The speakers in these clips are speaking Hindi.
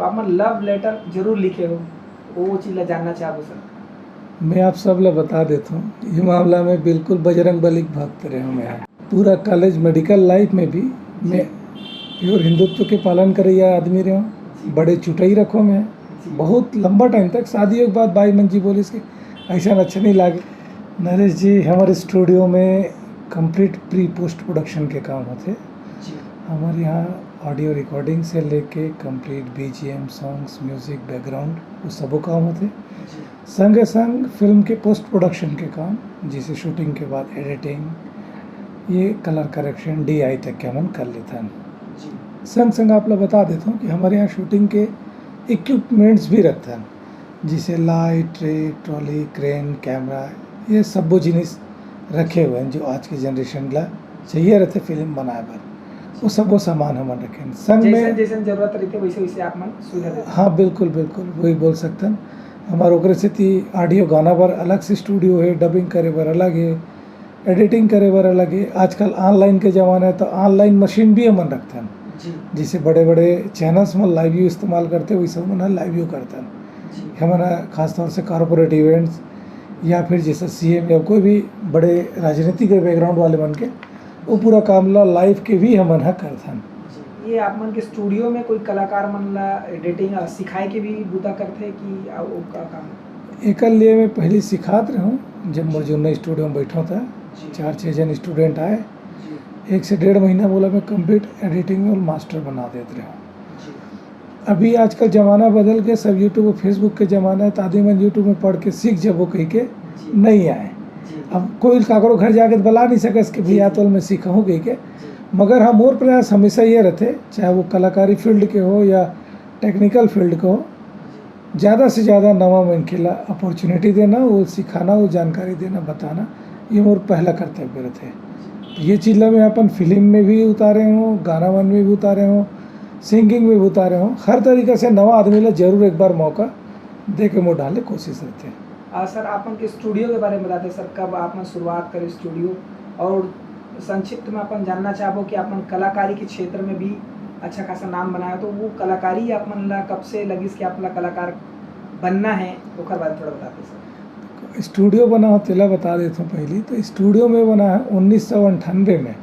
तो आप मन लव लेटर जरूर लिखे हो, वो चीज़ ला जानना चाहो सर। मैं आप सब ला बता देता हूँ, ये मामला में बिल्कुल बजरंग बली के भक्त रहे हूँ। मैं पूरा कॉलेज मेडिकल लाइफ में भी मैं प्योर हिंदुत्व के पालन करे आदमी रहे हूँ। बड़े चुटई रखो मैं बहुत लंबा टाइम तक, शादियों के बाद भाई मन जी बोली इसके ऐसा अच्छा नहीं लागे। नरेश जी हमारे स्टूडियो में कंप्लीट प्री पोस्ट प्रोडक्शन के काम होते। हमारे यहाँ ऑडियो रिकॉर्डिंग से लेके complete BGM songs music background वो सब काम होते। संगे संग फिल्म के पोस्ट प्रोडक्शन के काम, जिसे शूटिंग के बाद एडिटिंग, ये कलर करेक्शन DI तक के हम कर लेते हैं। संग संग आप लोग बता देता हूँ कि हमारे यहाँ शूटिंग के इक्विपमेंट्स भी रखते हैं, जिसे light, tray, trolley, crane, camera, ये सब जिनिस रखे हुए हैं जो आज की जनरेशन ला चाहिए रहते फिल्म बनाए पर। वो सब सामान हम रखें संग में जैसे जरूरत रहती है वैसे वैसे आप मन सुविधा देते। हाँ बिल्कुल बिल्कुल वही बोल सकते हैं। हमारे ओकरे से ऑडियो गाना पर अलग से स्टूडियो है, डबिंग करे पर अलग है, एडिटिंग करे पर अलग है। आजकल ऑनलाइन के ज़माना है तो ऑनलाइन मशीन भी हम रखते हैं, जिसे बड़े बड़े चैनल्स में लाइव व्यू इस्तेमाल करते हैं, वैसे हम लाइव व्यू करते हैं। हमारा खासतौर से कॉरपोरेट इवेंट्स या फिर जैसे CM या कोई भी बड़े राजनीति के बैकग्राउंड वाले बन के वो पूरा काम ला लाइव के भी हम करते हैं। ये आप मन के स्टूडियो में कोई कलाकार मन ला एडिटिंग सिखाए के भी बुता करते कि वो का काम एक लिए मैं पहले सिखाते रहा हूँ। जब मर्जुन्ना स्टूडियो में बैठा था 4-6 जन स्टूडेंट आए, 1 से 1.5 महीना बोला मैं कंप्लीट एडिटिंग में मास्टर बना देते रहा। अभी आजकल ज़माना बदल के सब यूट्यूब और फेसबुक के ज़माना है, तो आदमी मन यूट्यूब में पढ़ के सीख जब वो कह के नहीं आए। अब कोई काकरो घर जाके बला नहीं सकस कि भैया तो मैं सीखा हूँ कह के, मगर हम और प्रयास हमेशा ये रहते, चाहे वो कलाकारी फील्ड के हो या टेक्निकल फील्ड के हो, ज़्यादा से ज़्यादा नवा मन के ला अपॉर्चुनिटी देना, वो सिखाना, वो जानकारी देना, बताना, ये मोर पहला कर्तव्य रहते। तो ये चीज़ मैं अपन फिल्म में भी उतारे हूँ, गाना मन में भी उतारे हूँ, सिंगिंग में भी उतारे हूँ। हर तरीके से नवा आदमी ला जरूर एक बार मौका दे के मोड़ डाले कोशिश रहते हैं। सर अपन के स्टूडियो के बारे में बताते सर, कब आपने शुरुआत करे स्टूडियो, और संक्षिप्त में अपन जानना चाहो कि अपन कलाकारी के क्षेत्र में भी अच्छा खासा नाम बनाया, तो वो कलाकारी अपन ला कब से लगी कि आप ला कलाकार बनना है, तो बारे में थोड़ा बताते सर। स्टूडियो बना हो तेला बता देता हूँ। पहले तो स्टूडियो में बना है 1998 में।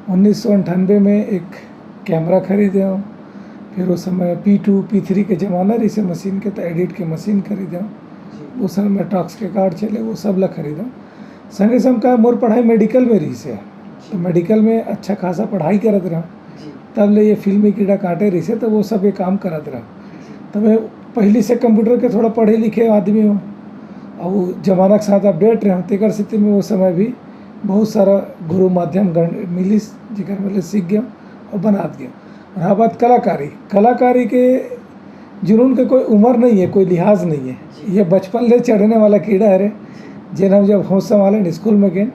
1998 में एक कैमरा खरीदे हूँ, फिर उस समय P2 P3 के ज़माना रही से मशीन के, तो एडिट के मशीन खरीदे हूँ। उस समय में टॉक्स के कार्ड चले, वो सब ला खरीदा। संगे संग का मोर पढ़ाई मेडिकल में रही से, तो मेडिकल में अच्छा खासा पढ़ाई करत रहा, तब ले ये फिल्मी कीड़ा काटे रही से, तो वो सब ये काम करत रहा। तो मैं पहले से कंप्यूटर के थोड़ा पढ़े लिखे आदमी हूँ और वो जमाना के साथ अपडेट रहे, तेकर स्थिति में वो समय भी बहुत सारा गुरु माध्यम मिली जिकर मतलब सीख गया और बना गया। और हाँ बात कलाकारी के जुनून के कोई उम्र नहीं है, कोई लिहाज नहीं है। ये बचपन ले चढ़ने वाला कीड़ा है रे, जिन हम जब होश संभाले स्कूल में गए,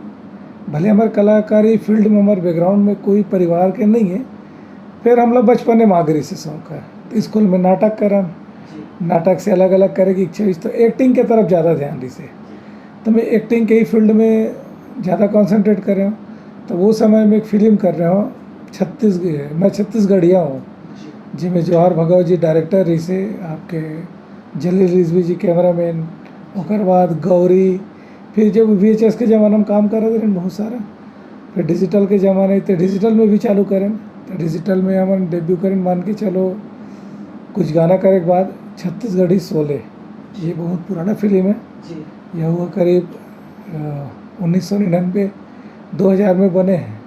भले हमारे कलाकारी फील्ड में हमारे बैकग्राउंड में कोई परिवार के नहीं है, फिर हम लोग बचपन में मागरी से शौक है, तो स्कूल में नाटक करा, नाटक से अलग अलग करे की इच्छा, तो एक्टिंग के तरफ ज़्यादा ध्यान दी से, तो मैं एक्टिंग के ही फील्ड में ज़्यादा कॉन्सेंट्रेट कर रहा हूँ। तो वो समय में एक फिल्म कर रहा हूँ मैं छत्तीसगढ़िया हूँ, जिसमें जवाहर भगवत जी डायरेक्टर रही से, आपके जलील रिजवी जी कैमरामैन, और बाद गौरी, फिर जब VHS के ज़माने में काम कर रहे थे बहुत सारा, फिर डिजिटल के ज़माने, तो डिजिटल में भी चालू करें, तो डिजिटल में हम डेब्यू करें, मान के चलो कुछ गाना करे के बाद छत्तीसगढ़ी शोले, ये बहुत पुराना फिल्म है। यह हुआ करीब 1999-2000 में बने हैं।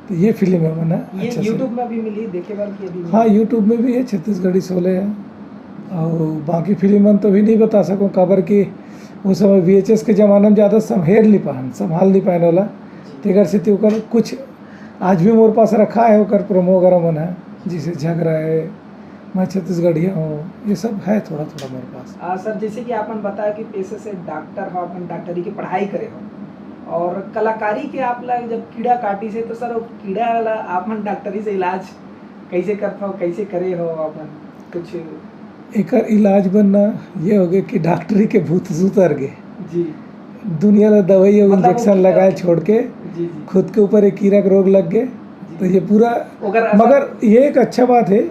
तो ये फिल्म है बना अच्छा, यूट्यूब में भी मिली देखे बार की अभी। हाँ यूट्यूब में भी है, छत्तीसगढ़ी शोले है। और बाकी फिल्म तो भी नहीं बता सकूँ, खबर की उस समय VHS के ज़माने में ज़्यादा संभाल नहीं पाने वाला, तेगर से त्योकर कुछ आज भी मोर पास रखा है, ओकर प्रोमो वगैरह मन है, जिसे झगड़ा है, मैं छत्तीसगढ़िया हूँ, ये सब है थोड़ा थोड़ा मेरे पास। सर जैसे कि आपने बताया कि पेशे से डॉक्टर हो, अपन डॉक्टरी की पढ़ाई करे हो, और कलाकारी के आप लोग जब कीड़ा काटी से, तो सर कीड़ा वाला आपन डॉक्टरी से इलाज कैसे करते हो, कैसे करे हो अपन कुछ? एक इलाज बनना ये हो गया कि डॉक्टरी के भूत उतर गए जी, दुनिया में दवाई और इंजेक्शन लगाए छोड़ के जी, खुद के ऊपर एक कीड़ा रोग लग गए, तो ये पूरा। मगर ये एक अच्छा बात है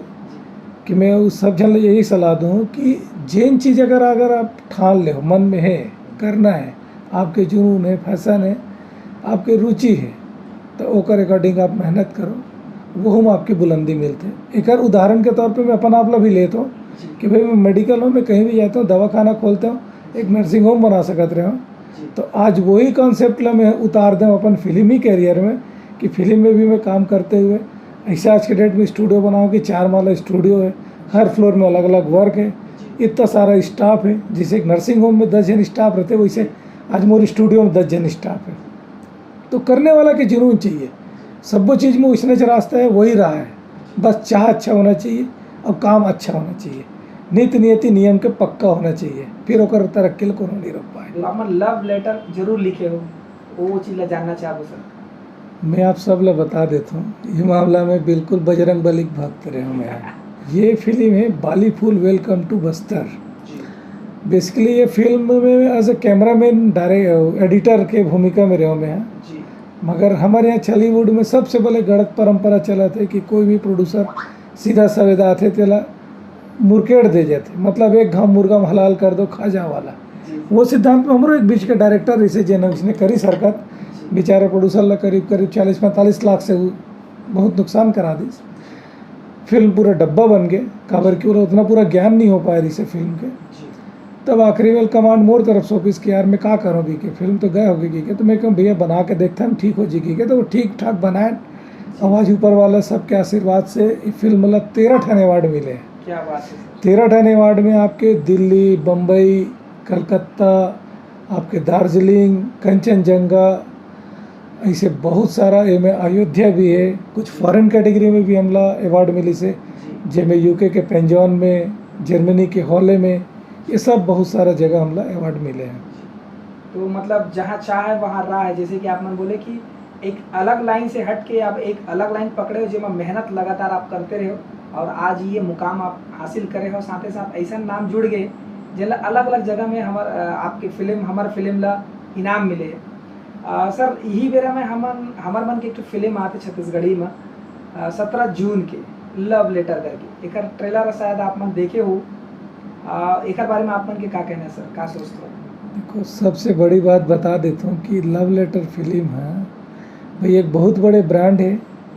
कि मैं उस सब जन यही सलाह दूँ कि जिन चीज़ अगर आप ठान ले हो, मन में है, करना है, आपके जुनून है, फैशन है, आपके रुचि है, तो ओकर अकॉर्डिंग आप मेहनत करो, वो हम आपकी बुलंदी मिलते हैं। एक और उदाहरण के तौर पे मैं अपन आप ला भी लेता हूँ कि भाई मैं मेडिकल हूँ, मैं कहीं भी जाता हूँ, दवा खाना खोलता हूँ, एक नर्सिंग होम बना सकत रहे हूँ। तो आज वही कॉन्सेप्ट ला मैं उतार दूँ अपन फिल्मी कैरियर में कि फिल्म में भी मैं काम करते हुए ऐसे आज के डेट में स्टूडियो बनाऊँ कि 4 माला स्टूडियो है, हर फ्लोर में अलग अलग वर्क है, इतना सारा स्टाफ है। जैसे एक नर्सिंग होम में 10 जन स्टाफ रहते, वैसे आज मोर स्टूडियो में 10 जन स्टाफ है। तो करने वाला के जुनून चाहिए, सब वो चीज़ में उसने जो रास्ता है वही रहा है, बस चाह अच्छा होना चाहिए और काम अच्छा होना चाहिए, नीति नियति नियम के पक्का होना चाहिए, फिर ओकर तरक्की को नहीं रोक पाए। आप लव लेटर जरूर लिखे हो, वो चीज़ ला जानना चाहो सर। मैं आप सब ला बता देता हूँ, ये मामला में बिल्कुल बजरंग बली के भक्त रहे हूँ मैं। ये फिल्म है Bali Phool welcome to Bastar. Basically ये फिल्म में as a cameraman direct editor के भूमिका में रहा हूँ मैं। मगर हमारे यहाँ छलीवुड में सबसे पहले गलत परंपरा चला था कि कोई भी प्रोड्यूसर सीधा सवेदा आते तेला मुर्केड़ दे जाते, मतलब एक घाम मुर्गा में हलाल कर दो खा जा वाला। वो सिद्धांत में हमारे एक बीच के डायरेक्टर इसे जेना इसने करी सरकत, बेचारे प्रोड्यूसर ला करीब 40-45 लाख से बहुत नुकसान करा दी। फिल्म पूरा डब्बा बन गए, काबर की उतना पूरा ज्ञान नहीं हो पाया इसे फिल्म के। तब आखिरी में कमांड मोर तरफ से ऑफिस की यार मैं क्या करूँ भी कि फिल्म तो गए होगी कि तो मैं कहूँ भैया बना के देखता हम ठीक हो जाएगी कि तो वो ठीक ठाक बनाए। आवाज़ ऊपर वाला सबके आशीर्वाद से फिल्म मतलब 13 ठन अवार्ड मिले हैं। क्या बात है। 13 ठन अवार्ड में आपके दिल्ली, बम्बई, कलकत्ता, आपके दार्जिलिंग, कंचनजंगा, ऐसे बहुत सारा में अयोध्या भी है। कुछ फॉरेन कैटेगरी में भी हमला अवार्ड मिली से, जिसमें यूके के पेंजॉन में, जर्मनी के हॉले में, ये सब बहुत सारा जगह हमला अवार्ड मिले हैं। तो मतलब जहाँ चाहे वहाँ राह है, जैसे कि आप मन बोले कि एक अलग लाइन से हट के आप एक अलग लाइन पकड़े हो जिसमें मेहनत लगातार आप करते रहे हो और आज ये मुकाम आप हासिल करे हो। साथ ही साथ ऐसा नाम जुड़ गए जिला अलग अलग जगह में आपके हमार फिल्म ला इनाम मिले। सर यही बेरा में हमार मन के एक फिल्म आते छत्तीसगढ़ी में 17 जून के लव लेटर करके, एक ट्रेलर शायद आप मन देखे हो, एक बारे में आप मन के क्या कहना है सर, क्या सोचते हो? देखो सबसे बड़ी बात बता देता हूँ कि लव लेटर फिल्म है भाई एक बहुत बड़े ब्रांड है,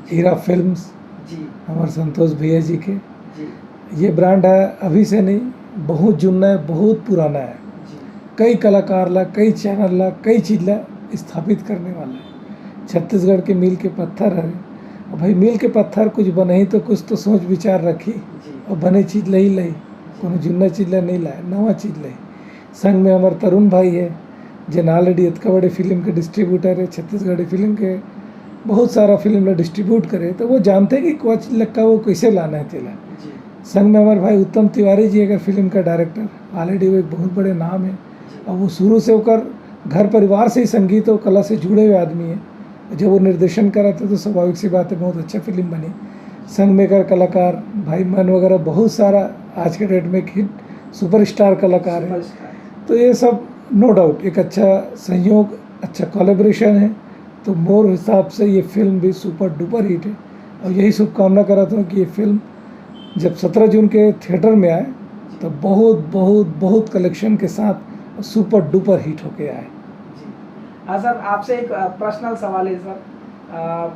हीरा फिल्म्स जी, हमारे संतोष भैया जी के। जी ये ब्रांड है अभी से नहीं, बहुत जुन्ना है, बहुत पुराना है। जी, कई कलाकार ला, कई चैनल ला, कई चीज़ ला स्थापित करने वाला है। छत्तीसगढ़ के मील के पत्थर है। और भाई मील के पत्थर कुछ बने तो कुछ तो सोच विचार रखी और बने चीज़ लही लही, कोनो जुन्ना चीज़ ला नहीं लाए, नवा चीज़ लही। संग में हमारे तरुण भाई है जिन ऑलरेडी इतना बड़े फिल्म के डिस्ट्रीब्यूटर है, छत्तीसगढ़ी फिल्म के बहुत सारा फिल्म ला डिस्ट्रीब्यूट करे, तो वो जानते हैं कि कोई चीज़ लक्का वो कैसे लाना है तेला। संग में हमारे भाई उत्तम तिवारी जी अगर फिल्म का डायरेक्टर, ऑलरेडी वो एक बहुत बड़े नाम है और वो शुरू से होकर घर परिवार से ही संगीत और कला से जुड़े हुए आदमी है। जब वो निर्देशन करा था तो स्वाभाविक सी बात है बहुत अच्छा फिल्म बनी। संग में कर कलाकार भाई मन वगैरह बहुत सारा आज के डेट में हिट सुपरस्टार कलाकार है। तो ये सब नो डाउट एक अच्छा संयोग, अच्छा कोलैबोरेशन है। तो मोर हिसाब से ये फिल्म भी सुपर डुपर हिट है और यही शुभकामना कराता हूँ कि ये फिल्म जब 17 जून के थिएटर में आए तो बहुत बहुत बहुत कलेक्शन के साथ सुपर डुपर हिट होके आए। हाँ सर, आपसे एक पर्सनल सवाल है सर।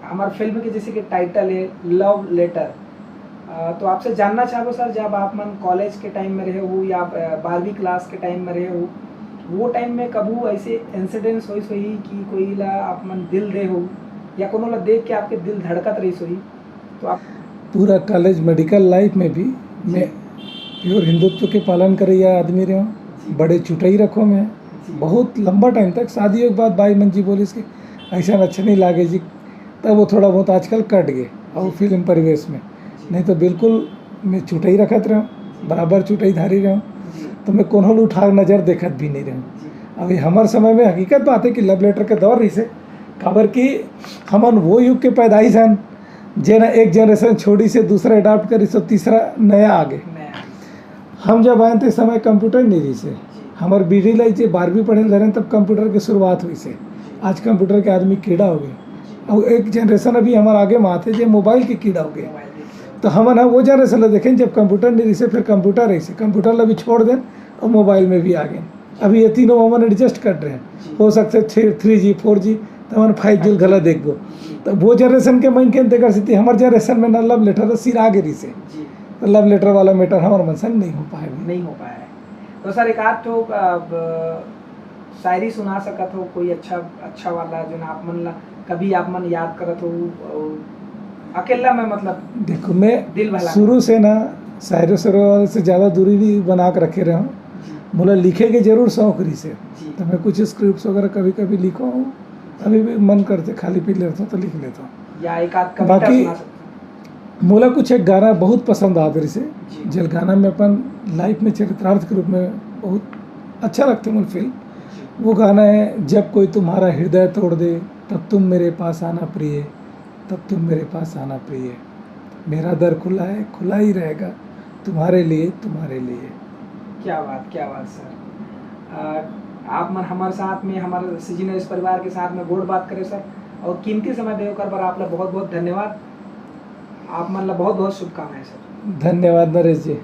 हमारे फिल्म के जैसे कि टाइटल है लव लेटर, तो आपसे जानना चाहो सर, जब आप मन कॉलेज के टाइम में रहे हो या 12वीं क्लास के टाइम में रहे हो, वो टाइम में कबू ऐसे इंसिडेंट्स हुई कि कोई ला आप मन दिल दे हो या कोनो ला देख के आपके दिल धड़कत रही सोई? तो आप पूरा कॉलेज मेडिकल लाइफ में भी मैं प्योर हिंदुत्व के पालन करे या आदमी रहा हूँ, बड़े चुटई रखो मैं बहुत लंबा टाइम तक। शादी के बाद बाई मन जी बोली इसके ऐसा अच्छा नहीं लागे जी, तब वो थोड़ा बहुत आजकल कट गए और फिल्म परिवेश में, नहीं तो बिल्कुल मैं चुटई रखत रहा हूँ, बराबर चुटई धारी रहा हूँ। तो मैं कोनो उठा नज़र देखत भी नहीं रहा। अभी हमारे समय में हकीकत बात है कि लव लेटर के दौर रही से, खबर कि हमन वो युग के पैदाइश हैं जेना एक जनरेशन छोड़ी से दूसरा अडाप्ट करी सो तीसरा नया आ गए। हम जब आए थे समय कंप्यूटर नहीं रही से, हमारे बीड़ी लाई से 12वीं पढ़े रहे तब कंप्यूटर की शुरुआत हुई से। आज कंप्यूटर के आदमी कीड़ा हो गए और एक जनरेशन अभी हमारे आगे में आते जो मोबाइल के कीड़ा हो गए। तो हम ना वो जनरेशन देखें जब कंप्यूटर नहीं रही से फिर कंप्यूटर रही से कंप्यूटर ला भी छोड़ दें और मोबाइल में भी आ गए। अभी ये तीनों हमन एडजस्ट कर रहे हैं। हो सकते 3G 4G तो हम 5G गला देख गो। तो वो जनरेशन के मन के कर सकती हमारे जनरेशन में ना लव लेटर सिर आगे रही से, तो लव लेटर वाला मैटर हमारे मन संग नहीं हो पाएगा। नहीं हो पाया है। तो सर एक आध तो शायरी सुना सकत हो कोई अच्छा वाला जो ना आप मन ला कभी आप मन याद करत हो अकेला में, मतलब देखो मैं दिल भला शुरू से ना शायरों से ज़्यादा दूरी भी बना के रखे रहा हूँ। बोला लिखे के जरूर शौक रही से, तो मैं कुछ स्क्रिप्ट वगैरह कभी कभी लिखा हूँ। अभी भी मन करते खाली पी लेता हूँ तो लिख लेता हूँ। या एक आध कविता सुना सकते मोला कुछ एक गाना बहुत पसंद आता रही से, जल गाना में अपन लाइफ में चरित्रार्थ के रूप में बहुत अच्छा लगता मुझे फील। वो गाना है, जब कोई तुम्हारा हृदय तोड़ दे तब तुम मेरे पास आना प्रिय, तब तुम मेरे पास आना प्रिय। मेरा दर खुला है, खुला ही रहेगा तुम्हारे लिए, तुम्हारे लिए। क्या बात सर। आप मन हमारे साथ में हमारे सीजनल इस परिवार के साथ में गोड़ बात करे सर, और कीमती समय देकर पर आप बहुत बहुत धन्यवाद। आप मन ला बहुत बहुत शुभकामनाएं सर। धन्यवाद नरेश जी।